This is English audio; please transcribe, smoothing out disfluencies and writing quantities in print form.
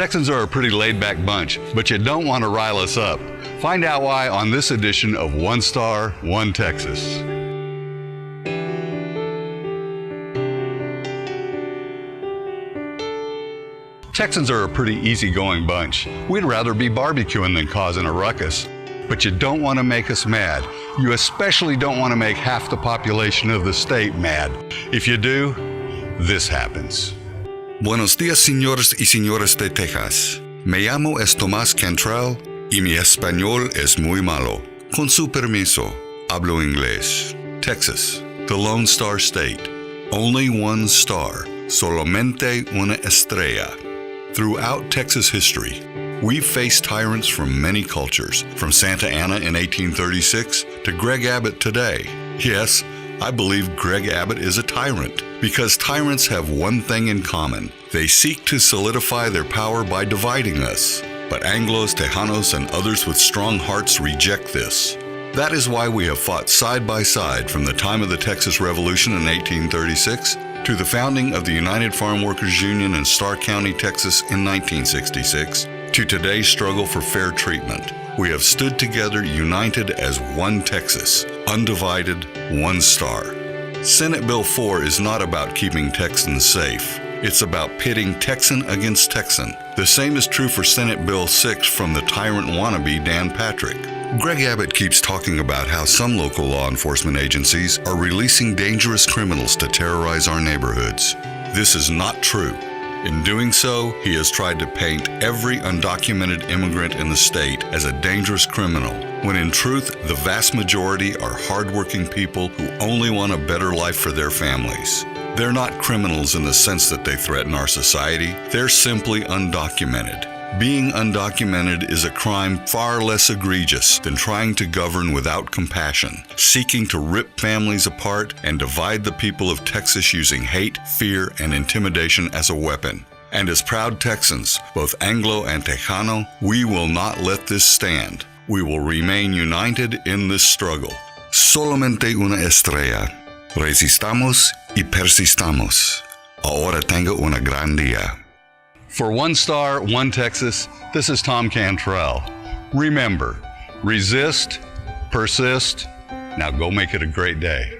Texans are a pretty laid-back bunch, but you don't want to rile us up. Find out why on this edition of One Star, One Texas. Texans are a pretty easygoing bunch. We'd rather be barbecuing than causing a ruckus. But you don't want to make us mad. You especially don't want to make half the population of the state mad. If you do, this happens. Buenos días, señores y señoras de Texas. Me llamo Tom Cantrell y mi español es muy malo. Con su permiso, hablo inglés. Texas, the Lone Star State. Only one star, solamente una estrella. Throughout Texas history, we've faced tyrants from many cultures, from Santa Anna in 1836 to Greg Abbott today. Yes, I believe Greg Abbott is a tyrant, because tyrants have one thing in common. They seek to solidify their power by dividing us. But Anglos, Tejanos, and others with strong hearts reject this. That is why we have fought side by side from the time of the Texas Revolution in 1836 to the founding of the United Farm Workers Union in Starr County, Texas in 1966, to today's struggle for fair treatment. We have stood together united as one Texas, undivided, one star. Senate Bill 4 is not about keeping Texans safe. It's about pitting Texan against Texan. The same is true for Senate Bill 6 from the tyrant wannabe Dan Patrick. Greg Abbott keeps talking about how some local law enforcement agencies are releasing dangerous criminals to terrorize our neighborhoods. This is not true. In doing so, he has tried to paint every undocumented immigrant in the state as a dangerous criminal, when in truth, the vast majority are hardworking people who only want a better life for their families. They're not criminals in the sense that they threaten our society. They're simply undocumented. Being undocumented is a crime far less egregious than trying to govern without compassion, seeking to rip families apart and divide the people of Texas using hate, fear, and intimidation as a weapon. And as proud Texans, both Anglo and Tejano, we will not let this stand. We will remain united in this struggle. Solamente una estrella. Resistamos y persistamos. Ahora tengo una gran día. For One Star, One Texas, this is Tom Cantrell. Remember, resist, persist, now go make it a great day.